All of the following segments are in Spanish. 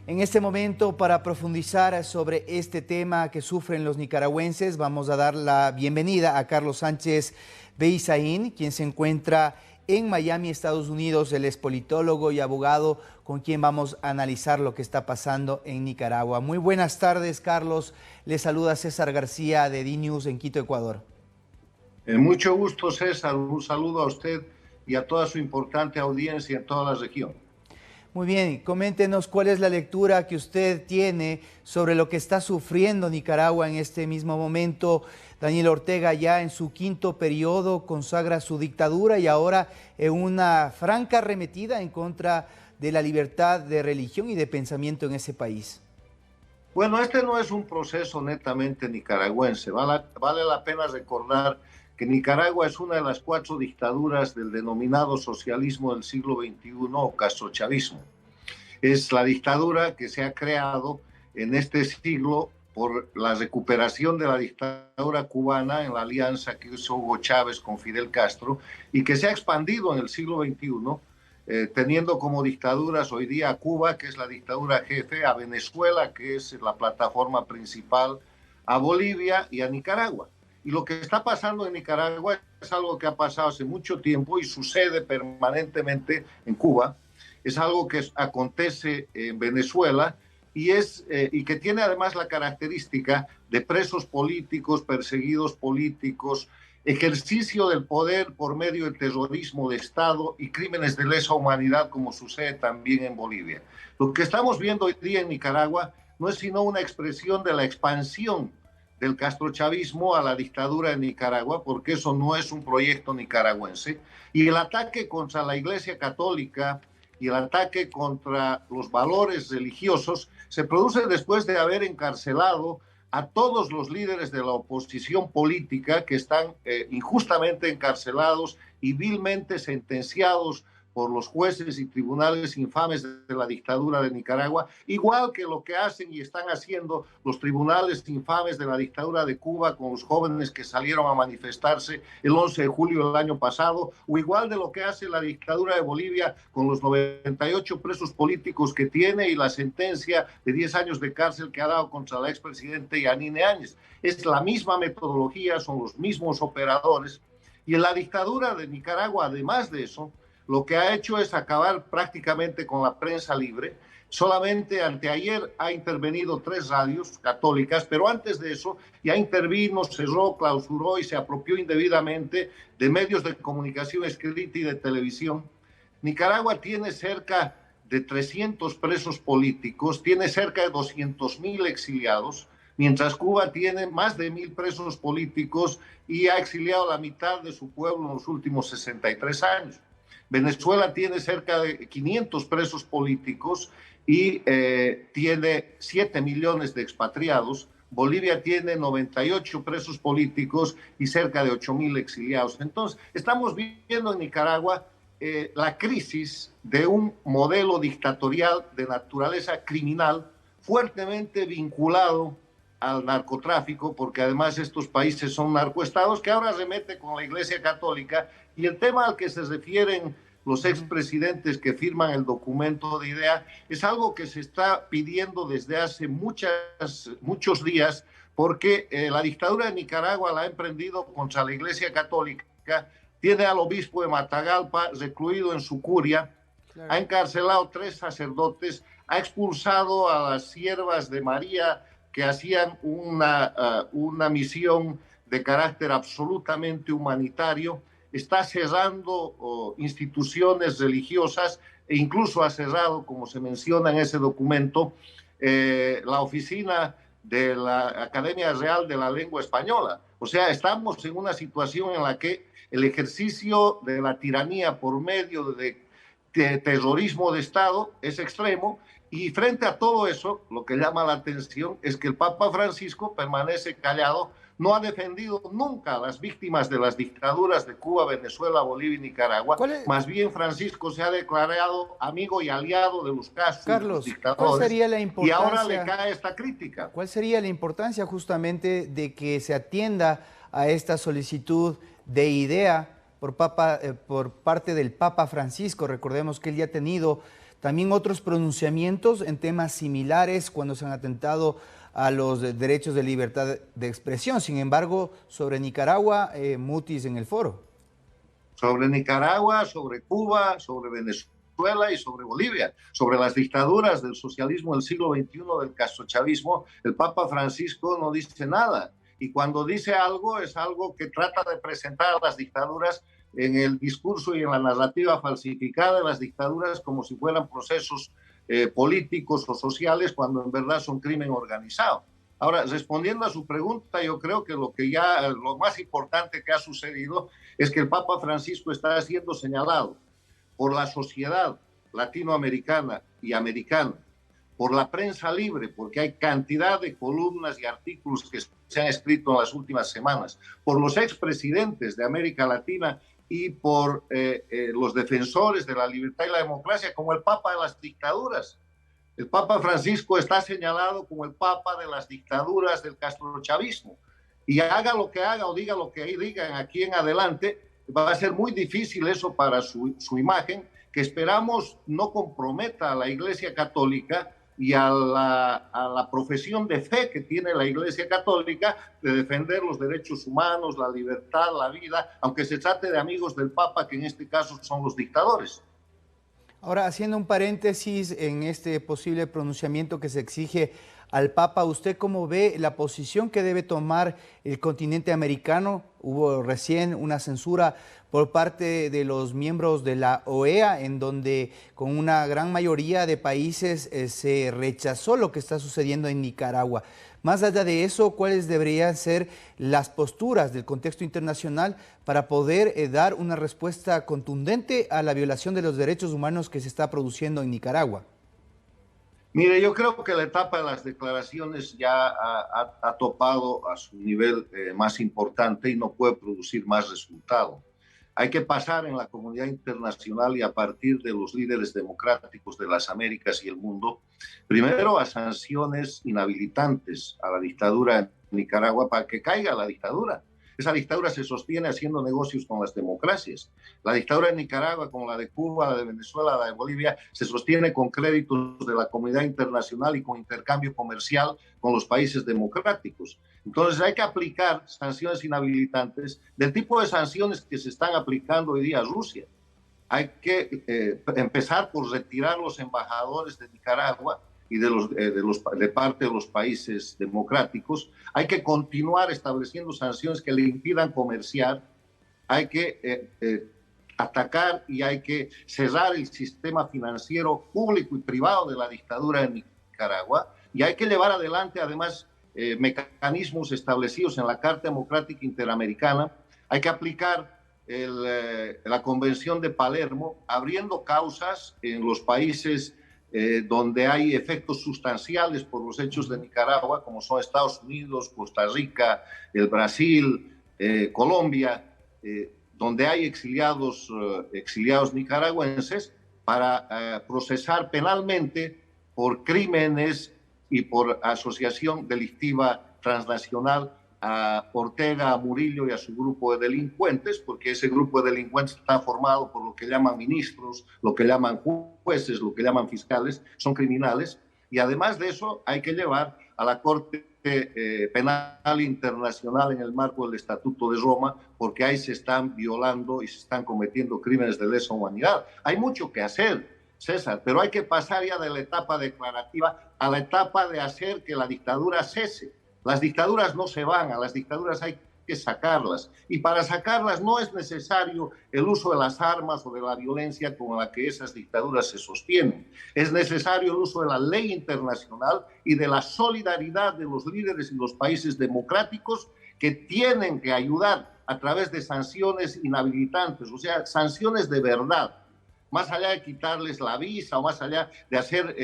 En este momento, para profundizar sobre este tema que sufren los nicaragüenses, vamos a dar la bienvenida a Carlos Sánchez Beisaín, quien se encuentra en Miami, Estados Unidos. Él es politólogo y abogado con quien vamos a analizar lo que está pasando en Nicaragua. Muy buenas tardes, Carlos. Le saluda César García de DNews en Quito, Ecuador. Mucho gusto, César. Un saludo a usted y a toda su importante audiencia en toda la región. Muy bien, coméntenos cuál es la lectura que usted tiene sobre lo que está sufriendo Nicaragua en este mismo momento. Daniel Ortega ya en su quinto periodo consagra su dictadura y ahora en una franca arremetida en contra de la libertad de religión y de pensamiento en ese país. Bueno, este no es un proceso netamente nicaragüense. Vale la pena recordar que Nicaragua es una de las 4 dictaduras del denominado socialismo del siglo XXI o castrochavismo. Es la dictadura que se ha creado en este siglo por la recuperación de la dictadura cubana en la alianza que hizo Hugo Chávez con Fidel Castro y que se ha expandido en el siglo XXI, teniendo como dictaduras hoy día a Cuba, que es la dictadura jefe, a Venezuela, que es la plataforma principal, a Bolivia y a Nicaragua. Y lo que está pasando en Nicaragua es algo que ha pasado hace mucho tiempo y sucede permanentemente en Cuba. Es algo que acontece en Venezuela y que tiene además la característica de presos políticos, perseguidos políticos, ejercicio del poder por medio del terrorismo de Estado y crímenes de lesa humanidad, como sucede también en Bolivia. Lo que estamos viendo hoy día en Nicaragua no es sino una expresión de la expansión del castrochavismo a la dictadura de Nicaragua, porque eso no es un proyecto nicaragüense, y el ataque contra la Iglesia Católica y el ataque contra los valores religiosos se produce después de haber encarcelado a todos los líderes de la oposición política que están injustamente encarcelados y vilmente sentenciados por los jueces y tribunales infames de la dictadura de Nicaragua, igual que lo que hacen y están haciendo los tribunales infames de la dictadura de Cuba con los jóvenes que salieron a manifestarse el 11 de julio del año pasado, o igual de lo que hace la dictadura de Bolivia con los 98 presos políticos que tiene y la sentencia de 10 años de cárcel que ha dado contra la expresidente Yanine Áñez. Es la misma metodología, son los mismos operadores. Y en la dictadura de Nicaragua, además de eso, lo que ha hecho es acabar prácticamente con la prensa libre. Solamente anteayer ha intervenido 3 radios católicas, pero antes de eso ya intervino, cerró, clausuró y se apropió indebidamente de medios de comunicación escrita y de televisión. Nicaragua tiene cerca de 300 presos políticos, tiene cerca de 200,000 exiliados, mientras Cuba tiene más de 1,000 presos políticos y ha exiliado la mitad de su pueblo en los últimos 63 años. Venezuela tiene cerca de 500 presos políticos y tiene 7 millones de expatriados. Bolivia tiene 98 presos políticos y cerca de 8,000 exiliados. Entonces, estamos viendo en Nicaragua la crisis de un modelo dictatorial de naturaleza criminal fuertemente vinculado al narcotráfico, porque además estos países son narcoestados que ahora remete con la Iglesia Católica. Y el tema al que se refieren los expresidentes que firman el documento de idea es algo que se está pidiendo desde hace muchos días, porque la dictadura de Nicaragua la ha emprendido contra la Iglesia Católica, tiene al obispo de Matagalpa recluido en su curia, claro. Ha encarcelado 3 sacerdotes, ha expulsado a las siervas de María que hacían una misión de carácter absolutamente humanitario, está cerrando instituciones religiosas e incluso ha cerrado, como se menciona en ese documento, la oficina de la Academia Real de la Lengua Española. O sea, estamos en una situación en la que el ejercicio de la tiranía por medio de terrorismo de Estado es extremo. Y frente a todo eso, lo que llama la atención es que el Papa Francisco permanece callado, no ha defendido nunca a las víctimas de las dictaduras de Cuba, Venezuela, Bolivia y Nicaragua. Más bien Francisco se ha declarado amigo y aliado de los casos de los dictadores. ¿Cuál sería la importancia? Y ahora le cae esta crítica. ¿Cuál sería la importancia justamente de que se atienda a esta solicitud de idea por parte del Papa Francisco? Recordemos que él ya ha tenido también otros pronunciamientos en temas similares cuando se han atentado a los derechos de libertad de expresión. Sin embargo, sobre Nicaragua, mutis en el foro. Sobre Nicaragua, sobre Cuba, sobre Venezuela y sobre Bolivia, sobre las dictaduras del socialismo del siglo XXI, del castrochavismo, el Papa Francisco no dice nada. Y cuando dice algo, es algo que trata de presentar a las dictaduras en el discurso y en la narrativa falsificada de las dictaduras como si fueran procesos políticos o sociales, cuando en verdad son crimen organizado. Ahora, respondiendo a su pregunta, yo creo que lo más importante que ha sucedido es que el Papa Francisco está siendo señalado por la sociedad latinoamericana y americana, por la prensa libre, porque hay cantidad de columnas y artículos que se han escrito en las últimas semanas, por los expresidentes de América Latina y por los defensores de la libertad y la democracia, como el Papa de las dictaduras. El Papa Francisco está señalado como el Papa de las dictaduras del castrochavismo. Y haga lo que haga o diga lo que digan aquí en adelante, va a ser muy difícil eso para su imagen, que esperamos no comprometa a la Iglesia Católica y a la profesión de fe que tiene la Iglesia Católica de defender los derechos humanos, la libertad, la vida, aunque se trate de amigos del Papa, que en este caso son los dictadores. Ahora, haciendo un paréntesis en este posible pronunciamiento que se exige al Papa, ¿usted cómo ve la posición que debe tomar el continente americano? Hubo recién una censura por parte de los miembros de la OEA, en donde con una gran mayoría de países se rechazó lo que está sucediendo en Nicaragua. Más allá de eso, ¿cuáles deberían ser las posturas del contexto internacional para poder dar una respuesta contundente a la violación de los derechos humanos que se está produciendo en Nicaragua? Mire, yo creo que la etapa de las declaraciones ya ha topado a su nivel más importante y no puede producir más resultado. Hay que pasar en la comunidad internacional y a partir de los líderes democráticos de las Américas y el mundo, primero a sanciones inhabilitantes a la dictadura en Nicaragua para que caiga la dictadura. Esa dictadura se sostiene haciendo negocios con las democracias. La dictadura de Nicaragua, como la de Cuba, la de Venezuela, la de Bolivia, se sostiene con créditos de la comunidad internacional y con intercambio comercial con los países democráticos. Entonces hay que aplicar sanciones inhabilitantes del tipo de sanciones que se están aplicando hoy día a Rusia. Hay que empezar por retirar los embajadores de Nicaragua y de parte de los países democráticos. Hay que continuar estableciendo sanciones que le impidan comerciar. Hay que atacar y hay que cerrar el sistema financiero público y privado de la dictadura en Nicaragua. Y hay que llevar adelante, además, mecanismos establecidos en la Carta Democrática Interamericana. Hay que aplicar la Convención de Palermo, abriendo causas en los países donde hay efectos sustanciales por los hechos de Nicaragua, como son Estados Unidos, Costa Rica, el Brasil, Colombia, donde hay exiliados nicaragüenses, para procesar penalmente por crímenes y por asociación delictiva transnacional a Ortega, a Murillo y a su grupo de delincuentes, porque ese grupo de delincuentes está formado por lo que llaman ministros, lo que llaman jueces, lo que llaman fiscales, son criminales, y además de eso hay que llevar a la Corte Penal Internacional en el marco del Estatuto de Roma, porque ahí se están violando y se están cometiendo crímenes de lesa humanidad. Hay mucho que hacer, César, pero hay que pasar ya de la etapa declarativa a la etapa de hacer que la dictadura cese. Las dictaduras no se van, a las dictaduras hay que sacarlas. Y para sacarlas no es necesario el uso de las armas o de la violencia con la que esas dictaduras se sostienen. Es necesario el uso de la ley internacional y de la solidaridad de los líderes y los países democráticos que tienen que ayudar a través de sanciones inhabilitantes, o sea, sanciones de verdad, más allá de quitarles la visa o más allá de hacer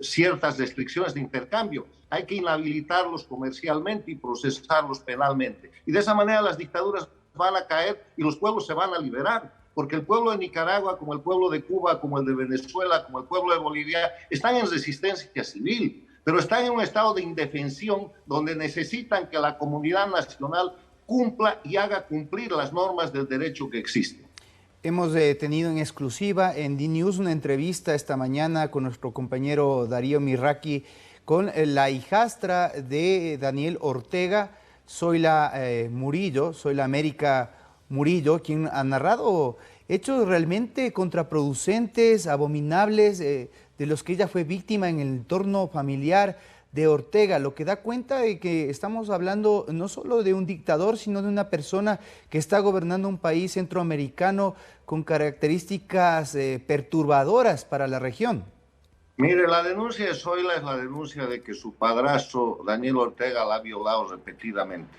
ciertas restricciones de intercambio. Hay que inhabilitarlos comercialmente y procesarlos penalmente. Y de esa manera las dictaduras van a caer y los pueblos se van a liberar. Porque el pueblo de Nicaragua, como el pueblo de Cuba, como el de Venezuela, como el pueblo de Bolivia, están en resistencia civil, pero están en un estado de indefensión donde necesitan que la comunidad nacional cumpla y haga cumplir las normas del derecho que existen. Hemos tenido en exclusiva en DNews una entrevista esta mañana con nuestro compañero Darío Mirraqui con la hijastra de Daniel Ortega, Zoila Murillo, Zoila América Murillo, quien ha narrado hechos realmente contraproducentes, abominables, de los que ella fue víctima en el entorno familiar de Ortega, lo que da cuenta de que estamos hablando no solo de un dictador, sino de una persona que está gobernando un país centroamericano con características perturbadoras para la región. Mire, la denuncia de Zoila es la denuncia de que su padrastro, Daniel Ortega, la ha violado repetidamente.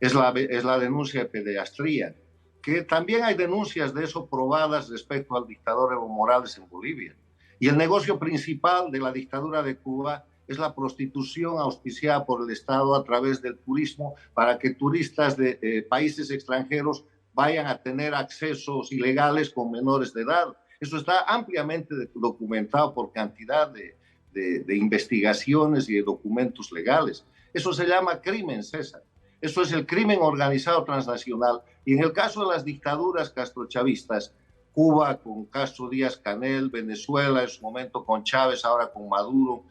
Es la denuncia de pederastría, que también hay denuncias de eso probadas respecto al dictador Evo Morales en Bolivia. Y el negocio principal de la dictadura de Cuba es la prostitución auspiciada por el Estado a través del turismo para que turistas de países extranjeros vayan a tener accesos ilegales con menores de edad. Eso está ampliamente documentado por cantidad de investigaciones y de documentos legales. Eso se llama crimen, César. Eso es el crimen organizado transnacional. Y en el caso de las dictaduras castrochavistas, Cuba con Castro Díaz-Canel, Venezuela en su momento con Chávez, ahora con Maduro,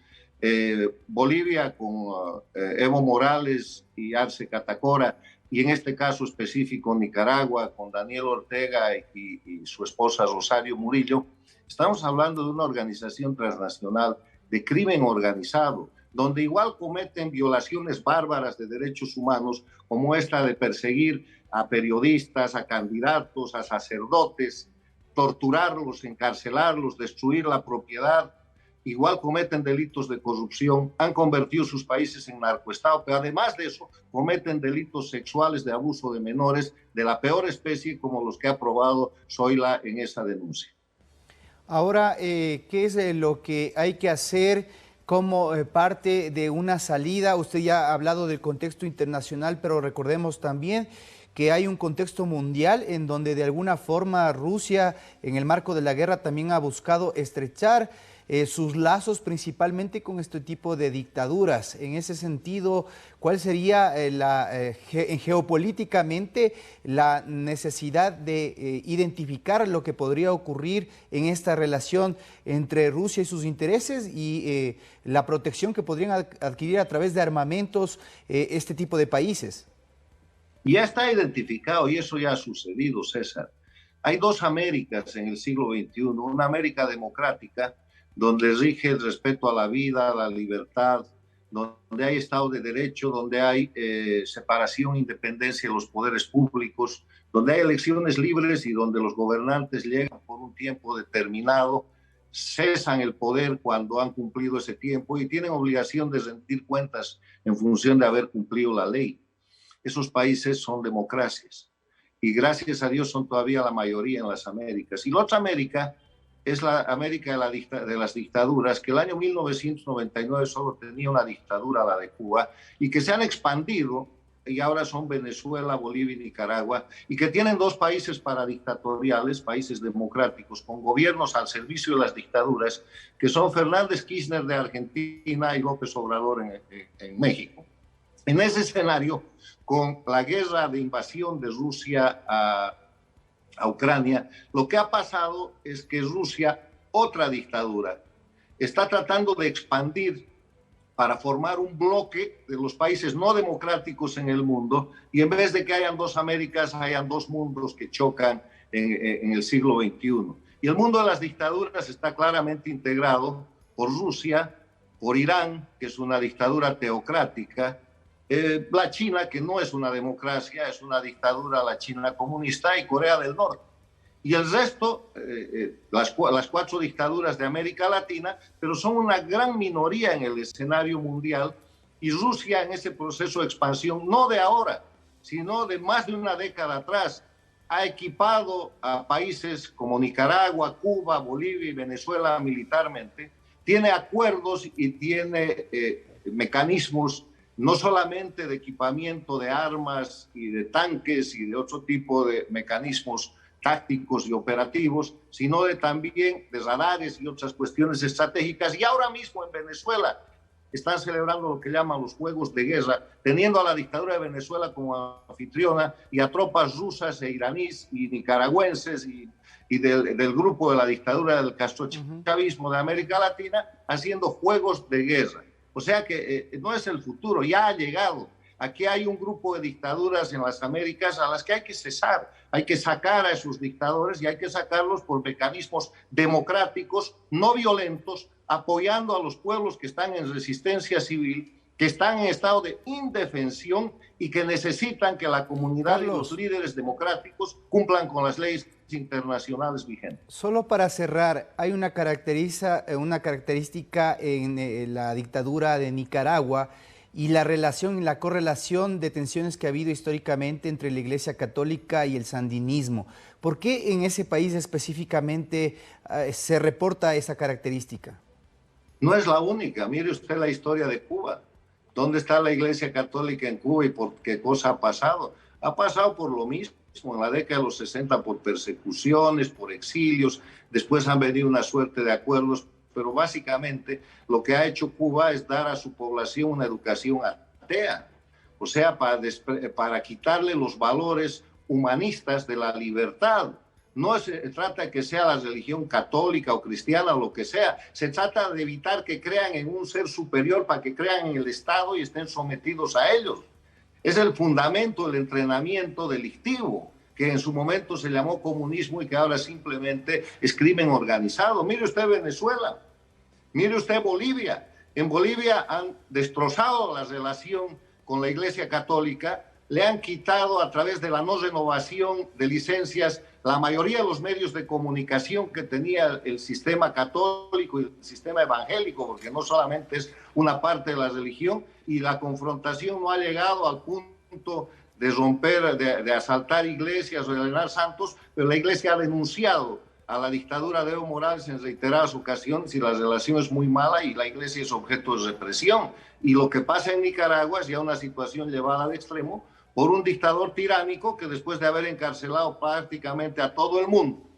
Bolivia con Evo Morales y Arce Catacora, y en este caso específico Nicaragua con Daniel Ortega y su esposa Rosario Murillo, estamos hablando de una organización transnacional de crimen organizado, donde igual cometen violaciones bárbaras de derechos humanos, como esta de perseguir a periodistas, a candidatos, a sacerdotes, torturarlos, encarcelarlos, destruir la propiedad. Igual cometen delitos de corrupción, han convertido sus países en narcoestado, pero además de eso cometen delitos sexuales de abuso de menores de la peor especie, como los que ha probado Zoila en esa denuncia. Ahora, ¿qué es lo que hay que hacer como parte de una salida? Usted ya ha hablado del contexto internacional, pero recordemos también que hay un contexto mundial en donde de alguna forma Rusia, en el marco de la guerra, también ha buscado estrechar sus lazos principalmente con este tipo de dictaduras. En ese sentido, ¿cuál sería geopolíticamente la necesidad de identificar lo que podría ocurrir en esta relación entre Rusia y sus intereses y la protección que podrían adquirir a través de armamentos este tipo de países? Ya está identificado y eso ya ha sucedido, César. Hay dos Américas en el siglo XXI, una América democrática, donde rige el respeto a la vida, a la libertad, donde hay Estado de Derecho, donde hay separación e independencia de los poderes públicos, donde hay elecciones libres y donde los gobernantes llegan por un tiempo determinado, cesan el poder cuando han cumplido ese tiempo y tienen obligación de rendir cuentas en función de haber cumplido la ley. Esos países son democracias y gracias a Dios son todavía la mayoría en las Américas. Y la otra América es la América de las dictaduras, que el año 1999 solo tenía una dictadura, la de Cuba, y que se han expandido y ahora son Venezuela, Bolivia y Nicaragua, y que tienen dos países paradictatoriales, países democráticos, con gobiernos al servicio de las dictaduras, que son Fernández Kirchner de Argentina y López Obrador en México. En ese escenario, con la guerra de invasión de Rusia a Ucrania, lo que ha pasado es que Rusia, otra dictadura, está tratando de expandir para formar un bloque de los países no democráticos en el mundo y en vez de que hayan dos Américas, hayan dos mundos que chocan en el siglo XXI. Y el mundo de las dictaduras está claramente integrado por Rusia, por Irán, que es una dictadura teocrática, la China, que no es una democracia, es una dictadura, la China comunista, y Corea del Norte. Y el resto, las cuatro dictaduras de América Latina, pero son una gran minoría en el escenario mundial, y Rusia en ese proceso de expansión, no de ahora, sino de más de una década atrás, ha equipado a países como Nicaragua, Cuba, Bolivia y Venezuela militarmente, tiene acuerdos y tiene mecanismos no solamente de equipamiento de armas y de tanques y de otro tipo de mecanismos tácticos y operativos, sino también de radares y otras cuestiones estratégicas. Y ahora mismo en Venezuela están celebrando lo que llaman los juegos de guerra, teniendo a la dictadura de Venezuela como anfitriona y a tropas rusas e iraníes y nicaragüenses y del grupo de la dictadura del castrochavismo de América Latina haciendo juegos de guerra. O sea que no es el futuro, ya ha llegado. Aquí hay un grupo de dictaduras en las Américas a las que hay que cesar, hay que sacar a esos dictadores y hay que sacarlos por mecanismos democráticos, no violentos, apoyando a los pueblos que están en resistencia civil, que están en estado de indefensión y que necesitan que la comunidad y los líderes democráticos cumplan con las leyes internacionales vigentes. Solo para cerrar, hay una característica en la dictadura de Nicaragua y la relación y la correlación de tensiones que ha habido históricamente entre la Iglesia Católica y el sandinismo. ¿Por qué en ese país específicamente se reporta esa característica? No es la única. Mire usted la historia de Cuba. ¿Dónde está la Iglesia Católica en Cuba y por qué cosa ha pasado? Ha pasado por lo mismo. En la década de los 60 por persecuciones, por exilios, después han venido una suerte de acuerdos, pero básicamente lo que ha hecho Cuba es dar a su población una educación atea, o sea, para quitarle los valores humanistas de la libertad. No se trata de que sea la religión católica o cristiana o lo que sea, se trata de evitar que crean en un ser superior para que crean en el Estado y estén sometidos a ellos. Es el fundamento del entrenamiento delictivo, que en su momento se llamó comunismo y que ahora simplemente es crimen organizado. Mire usted Venezuela, mire usted Bolivia. En Bolivia han destrozado la relación con la Iglesia Católica, le han quitado a través de la no renovación de licencias la mayoría de los medios de comunicación que tenía el sistema católico y el sistema evangélico, porque no solamente es una parte de la religión, y la confrontación no ha llegado al punto de romper, de asaltar iglesias o de llenar santos, pero la iglesia ha denunciado a la dictadura de Evo Morales en reiteradas ocasiones y la relación es muy mala y la iglesia es objeto de represión. Y lo que pasa en Nicaragua es ya una situación llevada al extremo por un dictador tiránico que después de haber encarcelado prácticamente a todo el mundo,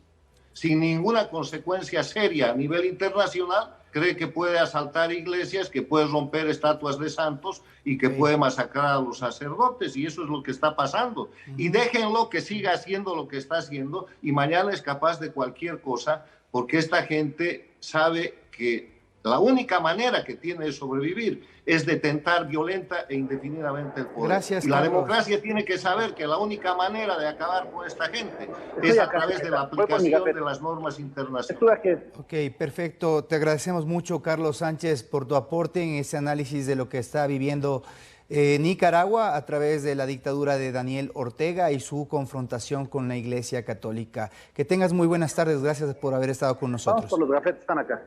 sin ninguna consecuencia seria a nivel internacional, cree que puede asaltar iglesias, que puede romper estatuas de santos y que puede masacrar a los sacerdotes, y eso es lo que está pasando. Y déjenlo que siga haciendo lo que está haciendo y mañana es capaz de cualquier cosa, porque esta gente sabe que la única manera que tiene de sobrevivir es detentar violenta e indefinidamente el poder. Gracias, y la Carlos. democracia tiene que saber que la única manera de acabar con esta gente es a través de la aplicación de las normas internacionales. Ok, perfecto. Te agradecemos mucho, Carlos Sánchez, por tu aporte en ese análisis de lo que está viviendo Nicaragua a través de la dictadura de Daniel Ortega y su confrontación con la Iglesia Católica. Que tengas muy buenas tardes. Gracias por haber estado con nosotros. Vamos por los gafetes, están acá.